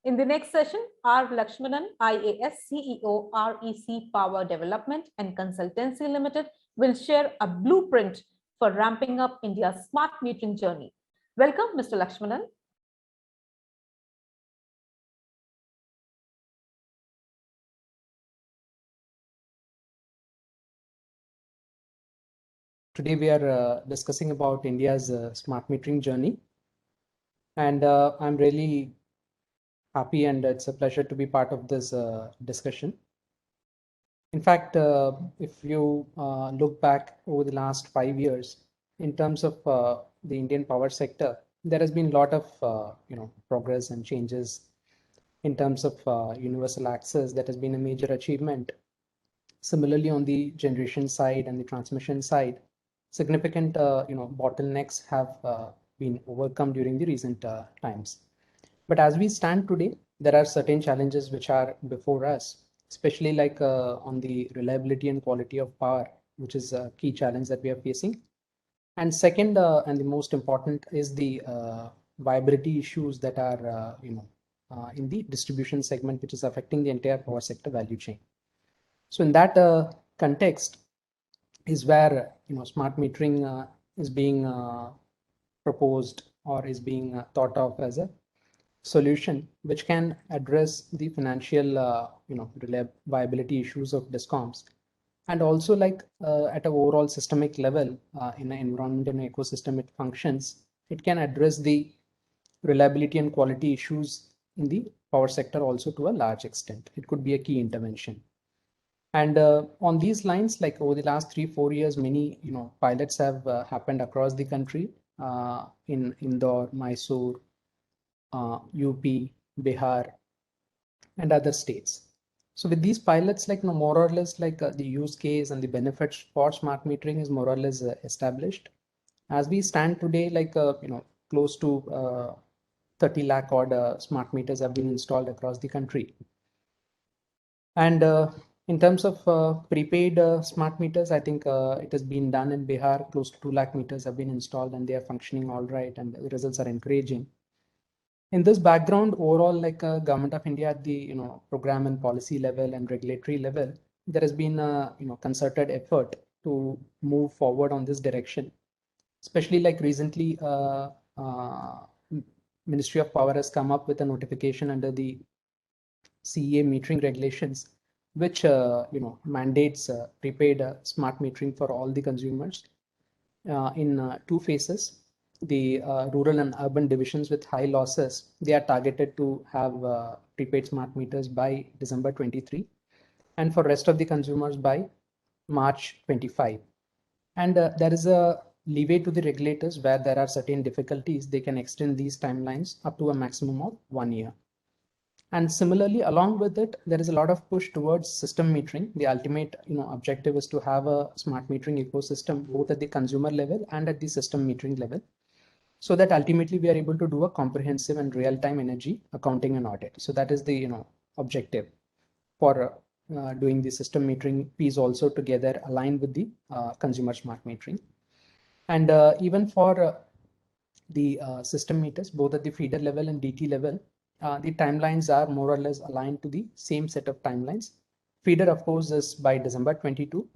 In the next session, R. Lakshmanan, IAS CEO, REC Power Development and Consultancy Limited, will share a blueprint for ramping up India's smart metering journey. Welcome, Mr. Lakshmanan. Today we are discussing about India's smart metering journey, and I'm really happy and it's a pleasure to be part of this discussion. In fact, if you look back over the last 5 years in terms of the Indian power sector, there has been a lot of progress and changes in terms of universal access. That has been a major achievement. Similarly, on the generation side and the transmission side, significant bottlenecks have been overcome during the recent times. But as we stand today, there are certain challenges which are before us, especially like on the reliability and quality of power, which is a key challenge that we are facing. And second, and the most important, is the viability issues that are in the distribution segment, which is affecting the entire power sector value chain. So in that context is where smart metering is being proposed or is being thought of as a solution which can address the financial viability issues of DISCOMs, and also like at an overall systemic level in an environment and ecosystem it functions, it can address the reliability and quality issues in the power sector also to a large extent. It could be a key intervention. And on these lines, like over the last 3-4 years, many pilots have happened across the country in Indore, Mysore, UP, Bihar, and other states. So with these pilots, like more or less like the use case and the benefits for smart metering is more or less established. As we stand today, like close to 30 lakh odd smart meters have been installed across the country. And in terms of prepaid smart meters, I think it has been done in Bihar. Close to 2 lakh meters have been installed and they are functioning all right, and the results are encouraging. In this background, overall, like Government of India at the program and policy level and regulatory level, there has been a concerted effort to move forward on this direction. Especially like recently, Ministry of Power has come up with a notification under the CEA metering regulations, which mandates prepaid smart metering for all the consumers in 2 phases. The rural and urban divisions with high losses, they are targeted to have prepaid smart meters by December 23, and for rest of the consumers by March 25. And there is a leeway to the regulators where there are certain difficulties. They can extend these timelines up to a maximum of 1 year. And similarly, along with it, there is a lot of push towards system metering. The ultimate objective is to have a smart metering ecosystem both at the consumer level and at the system metering level, so that ultimately we are able to do a comprehensive and real-time energy accounting and audit. So that is the objective for doing the system metering piece also together aligned with the consumer smart metering. And even for the system meters, both at the feeder level and DT level, the timelines are more or less aligned to the same set of timelines. Feeder, of course, is by December 22.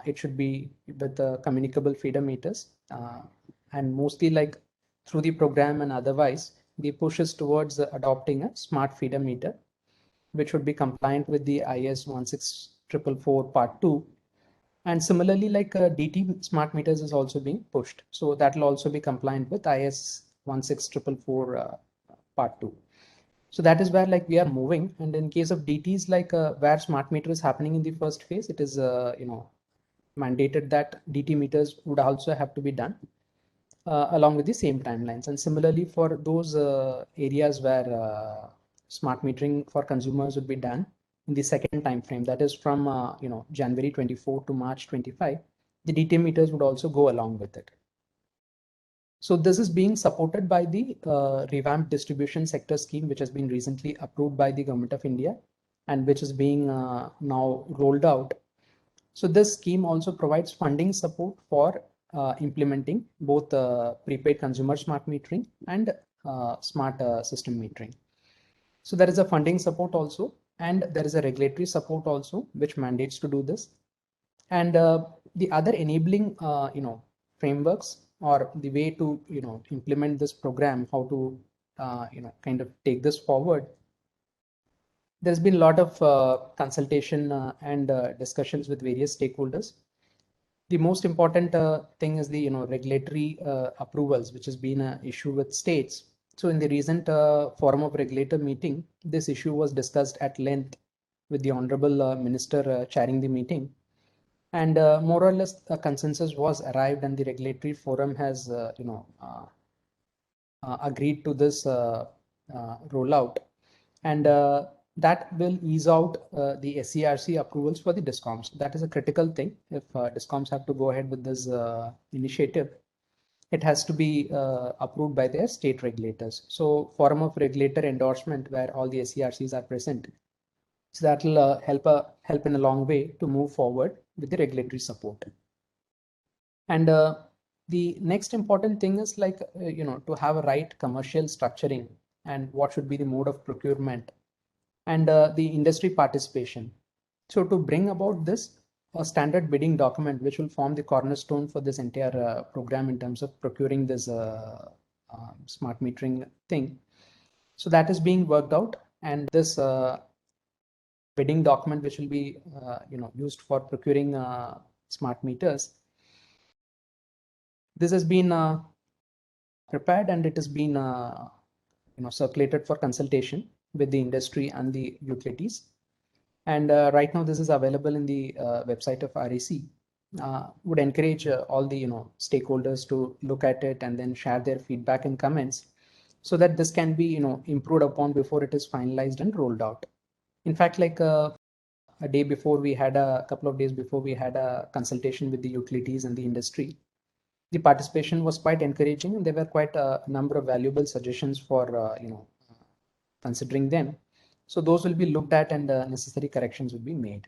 It should be with the communicable feeder meters, and mostly like through the program and otherwise, the push is towards adopting a smart feeder meter, which would be compliant with the IS 16444 Part 2. And similarly, like DT smart meters is also being pushed. So that will also be compliant with IS 16444 Part 2. So that is where like we are moving. And in case of DTs, like where smart meter is happening in the first phase, it is mandated that DT meters would also have to be done along with the same timelines. And similarly, for those areas where smart metering for consumers would be done in the second time frame, that is from January 24 to March 25, the DT meters would also go along with it. So this is being supported by the revamped distribution sector scheme, which has been recently approved by the Government of India and which is being now rolled out. So this scheme also provides funding support for implementing both prepaid consumer smart metering and smart system metering. So there is a funding support also, and there is a regulatory support also, which mandates to do this. And the other enabling, frameworks or the way to, implement this program, how to, kind of take this forward. There's been a lot of consultation and discussions with various stakeholders. The most important thing is the regulatory approvals, which has been an issue with states. So in the recent Forum of Regulator meeting, this issue was discussed at length with the Honorable Minister chairing the meeting. And more or less a consensus was arrived, and the regulatory forum has agreed to this rollout. And that will ease out the SCRC approvals for the DISCOMs. That is a critical thing. If DISCOMs have to go ahead with this initiative, it has to be approved by their state regulators. So forum of regulator endorsement where all the SCRCs are present. So that will help in a long way to move forward with the regulatory support. And the next important thing is like, to have a right commercial structuring and what should be the mode of procurement and the industry participation. So to bring about this, a standard bidding document, which will form the cornerstone for this entire program in terms of procuring this smart metering thing. So that is being worked out, and this bidding document, which will be used for procuring smart meters, this has been prepared, and it has been circulated for consultation with the industry and the utilities. And right now this is available in the website of REC. Would encourage all the stakeholders to look at it and then share their feedback and comments, so that this can be improved upon before it is finalized and rolled out. In fact, like a day before, we had a couple of days before, we had a consultation with the utilities and the industry. The participation was quite encouraging, and there were quite a number of valuable suggestions for considering them. So those will be looked at, and necessary corrections will be made.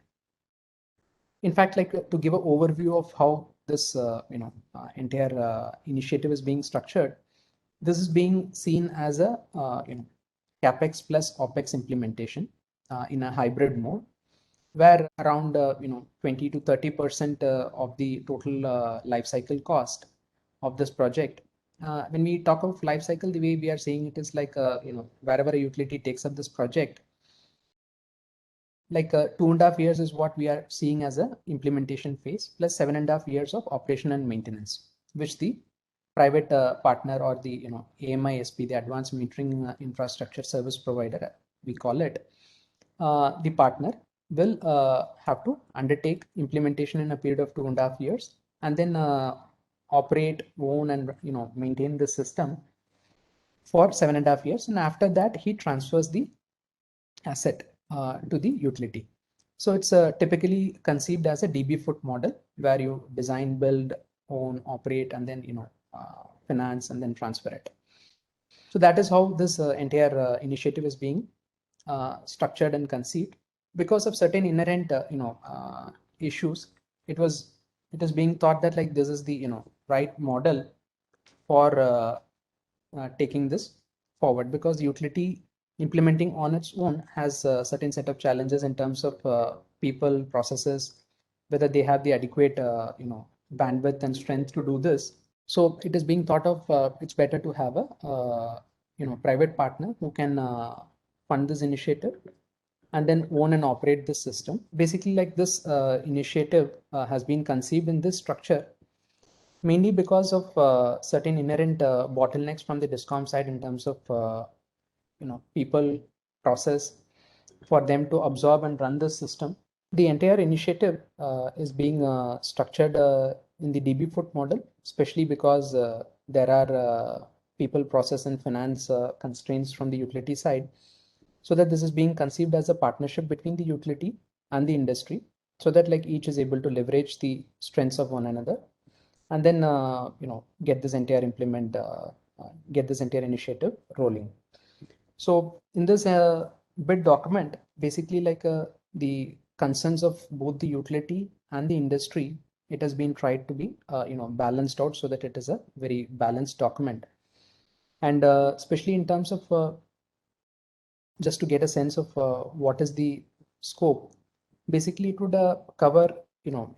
In fact, like to give an overview of how this entire initiative is being structured, this is being seen as a capex plus opex implementation in a hybrid mode, where around 20 to 30% of the total life cycle cost of this project. When we talk of life cycle, the way we are saying it is like wherever a utility takes up this project, like 2.5 years is what we are seeing as a implementation phase, plus 7.5 years of operation and maintenance, which the private partner or the AMISP, the Advanced Metering Infrastructure Service Provider, we call it, the partner will have to undertake implementation in a period of 2.5 years, and then operate, own, and maintain the system for 7.5 years, and after that he transfers the asset to the utility. So it's typically conceived as a DB foot model, where you design, build, own, operate, and then finance and then transfer it. So that is how this entire initiative is being structured and conceived. Because of certain inherent issues, it is being thought that like this is the right model for taking this forward, because utility implementing on its own has a certain set of challenges in terms of people, processes, whether they have the adequate bandwidth and strength to do this. So it is being thought of it's better to have a private partner who can fund this initiative and then own and operate this system. Basically, like this initiative has been conceived in this structure mainly because of certain inherent bottlenecks from the DISCOM side in terms of people, process, for them to absorb and run the system. The entire initiative is being structured in the DB foot model, especially because there are people, process, and finance constraints from the utility side, so that this is being conceived as a partnership between the utility and the industry, so that like each is able to leverage the strengths of one another, and then get this entire initiative rolling. So in this bid document, basically like the concerns of both the utility and the industry, it has been tried to be balanced out, so that it is a very balanced document. And especially in terms of just to get a sense of what is the scope. Basically, it would cover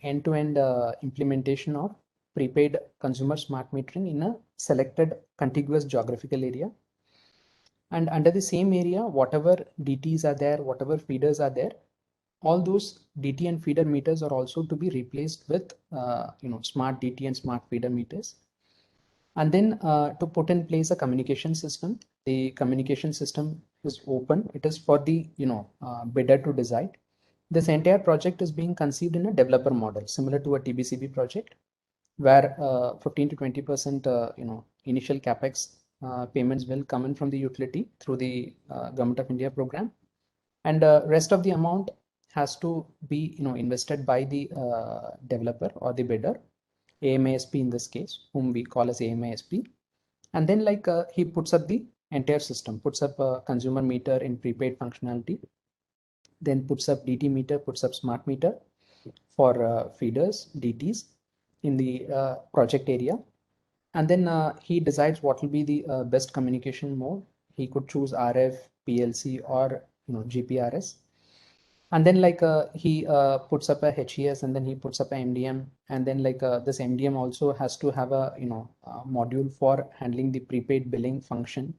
end-to-end implementation of prepaid consumer smart metering in a selected contiguous geographical area. And under the same area, whatever DTs are there, whatever feeders are there, all those DT and feeder meters are also to be replaced with smart DT and smart feeder meters. And then to put in place a communication system. The communication system is open. It is for the bidder to decide. This entire project is being conceived in a developer model, similar to a TBCB project, where 15 to 20% initial capex payments will come in from the utility through the Government of India program, and rest of the amount has to be invested by the developer or the bidder, AMASP in this case, whom we call as AMASP. And then he puts up the entire system, puts up a consumer meter in prepaid functionality, then puts up DT meter, puts up smart meter for feeders, DTs in the project area. And then he decides what will be the best communication mode. He could choose RF, PLC, or GPRS. And then he puts up a HES, and then he puts up a MDM, and then this MDM also has to have a module for handling the prepaid billing function.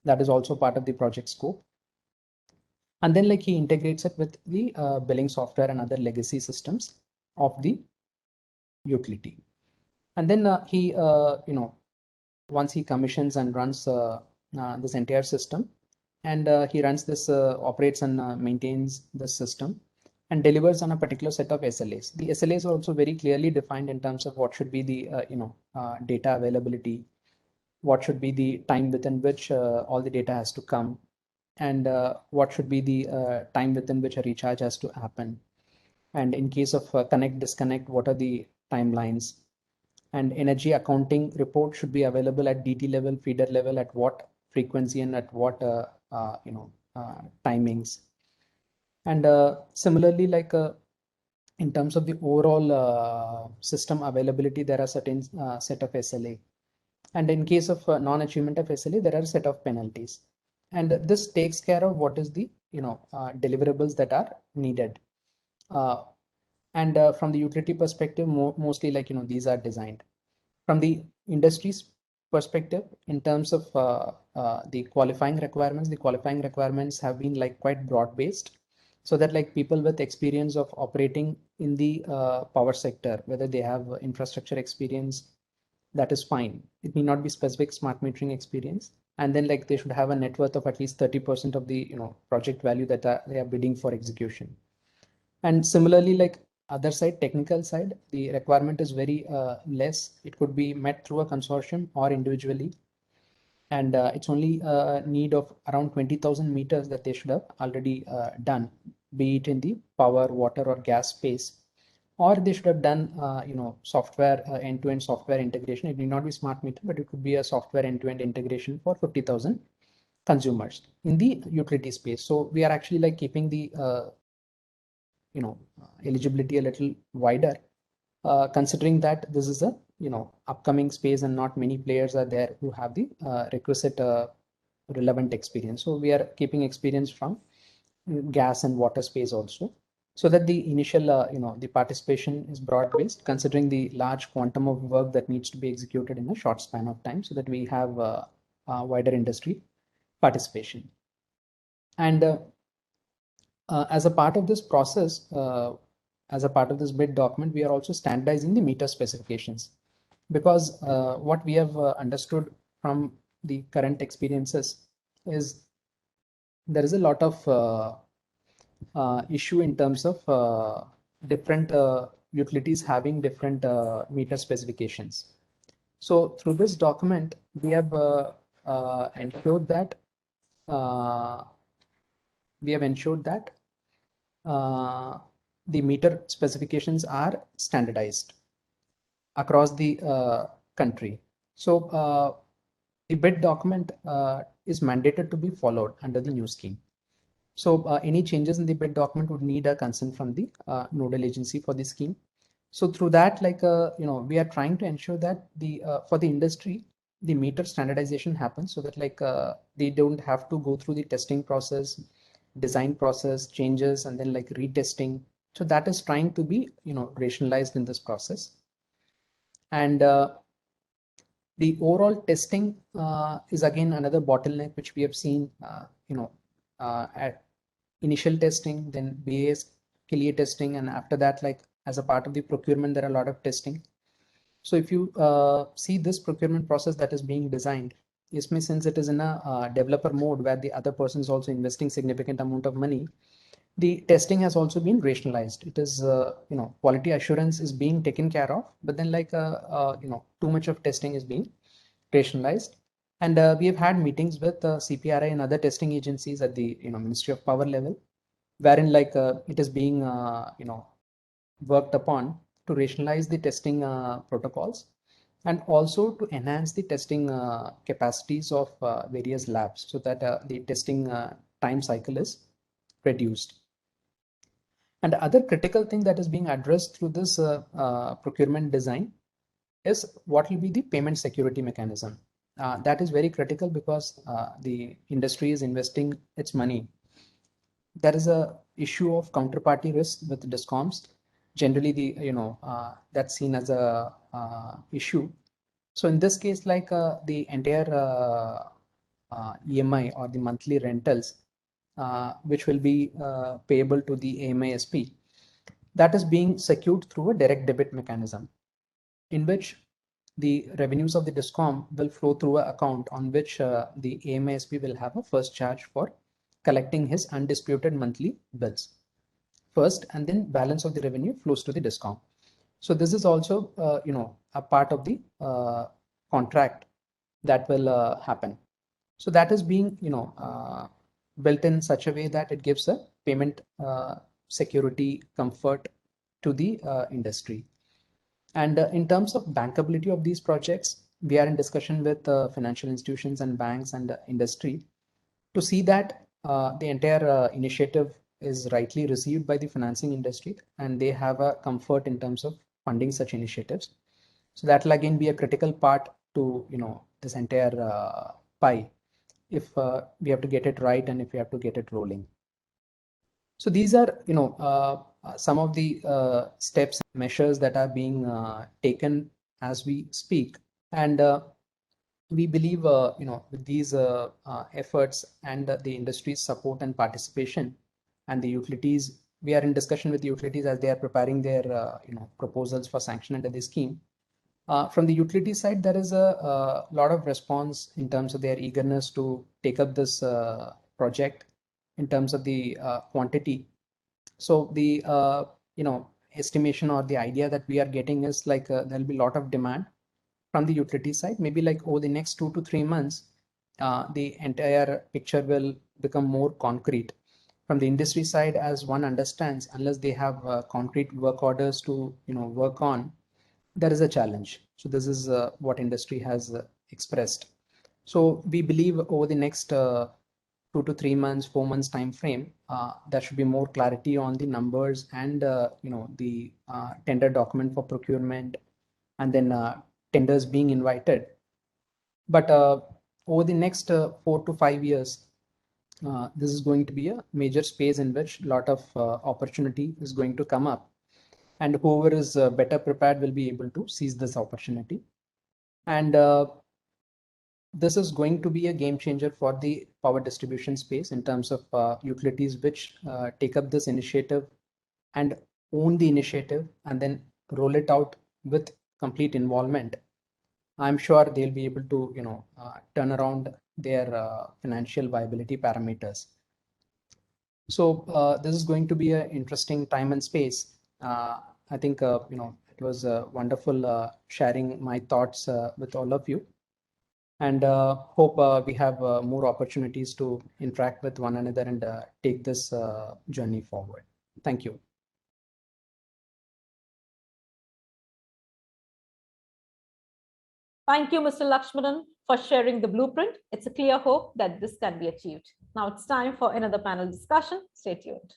That is also part of the project scope. And then he integrates it with the billing software and other legacy systems of the utility. And then he once he commissions and runs this entire system, and he runs this, operates and maintains the system, and delivers on a particular set of SLAs. The SLAs are also very clearly defined in terms of what should be the data availability, what should be the time within which all the data has to come, and what should be the time within which a recharge has to happen. And in case of connect disconnect, what are the timelines? And energy accounting report should be available at DT level, feeder level, at what frequency and at what timings. And similarly, in terms of the overall system availability, there are certain set of SLA. And in case of non-achievement of SLA, there are a set of penalties. And this takes care of what is the deliverables that are needed. And from the utility perspective, mostly these are designed. From the industry's perspective, in terms of the qualifying requirements have been quite broad-based, so that people with experience of operating in the power sector, whether they have infrastructure experience, that is fine. It need not be specific smart metering experience. And then they should have a net worth of at least 30% of the project value that they are bidding for execution. And similarly, other side, technical side, the requirement is very less. It could be met through a consortium or individually. And it's only a need of around 20,000 meters that they should have already done, be it in the power, water, or gas space. Or they should have done, software, end-to-end software integration. It need not be smart meter, but it could be a software end-to-end integration for 50,000 consumers in the utility space. So we are actually keeping the eligibility a little wider, considering that this is a upcoming space and not many players are there who have the requisite relevant experience. So we are keeping experience from gas and water space also, so that the initial the participation is broad based, considering the large quantum of work that needs to be executed in a short span of time, so that we have wider industry participation. And as a part of this process, as a part of this bid document, we are also standardizing the meter specifications, because what we have understood from the current experiences is there is a lot of issue in terms of different utilities having different meter specifications. So through this document, we have ensured that the meter specifications are standardized across the country. So the bid document is mandated to be followed under the new scheme. So any changes in the bid document would need a consent from the nodal agency for the scheme. So through that, we are trying to ensure that the for the industry, the meter standardization happens so that like they don't have to go through the testing process, design process changes, and then like retesting. So that is trying to be, rationalized in this process. And the overall testing is again another bottleneck which we have seen, at initial testing, then base clear testing, and after that, like as a part of the procurement, there are a lot of testing. So if you see this procurement process that is being designed, since it is in a developer mode where the other person is also investing significant amount of money, the testing has also been rationalized. It is, quality assurance is being taken care of, but then like, too much of testing is being rationalized. And we have had meetings with CPRI and other testing agencies at the, Ministry of Power level, wherein like it is being, worked upon to rationalize the testing protocols, and also to enhance the testing capacities of various labs so that the testing time cycle is reduced. And the other critical thing that is being addressed through this procurement design is what will be the payment security mechanism. That is very critical because the industry is investing its money. There is a issue of counterparty risk with DISCOMs. Generally, that's seen as a issue. So in this case, like the entire EMI or the monthly rentals, which will be payable to the AMISP, that is being secured through a direct debit mechanism, in which the revenues of the DISCOM will flow through an account on which the AMISP will have a first charge for collecting his undisputed monthly bills first, and then balance of the revenue flows to the DISCOM. So this is also, a part of the contract that will happen. So that is being, built in such a way that it gives a payment security comfort to the industry. And in terms of bankability of these projects, we are in discussion with financial institutions and banks and industry to see that the entire initiative is rightly received by the financing industry, and they have a comfort in terms of funding such initiatives. So that will again be a critical part to, this entire pie, if we have to get it right and if we have to get it rolling. So these are, some of the steps, measures that are being taken as we speak. And we believe, with these efforts and the industry's support and participation, and the utilities, we are in discussion with the utilities as they are preparing their, proposals for sanction under the scheme. From the utility side, there is a lot of response in terms of their eagerness to take up this project in terms of the quantity. So the, estimation or the idea that we are getting is like there'll be a lot of demand from the utility side. Maybe like over the next 2 to 3 months, the entire picture will become more concrete. From the industry side, as one understands, unless they have concrete work orders to, work on, there is a challenge. So this is what industry has expressed. So we believe over the next 2 to 3 months, 4 months time frame, there should be more clarity on the numbers and the tender document for procurement, and then tenders being invited. But over the next 4 to 5 years, this is going to be a major space in which a lot of opportunity is going to come up, and whoever is better prepared will be able to seize this opportunity. And this is going to be a game changer for the power distribution space in terms of utilities which take up this initiative and own the initiative and then roll it out with complete involvement. I'm sure they'll be able to, turn around their financial viability parameters. So this is going to be an interesting time and space. I think, it was wonderful sharing my thoughts with all of you, and hope we have more opportunities to interact with one another and take this journey forward. Thank you. Thank you, Mr. Lakshmanan, for sharing the blueprint. It's a clear hope that this can be achieved. Now it's time for another panel discussion. Stay tuned.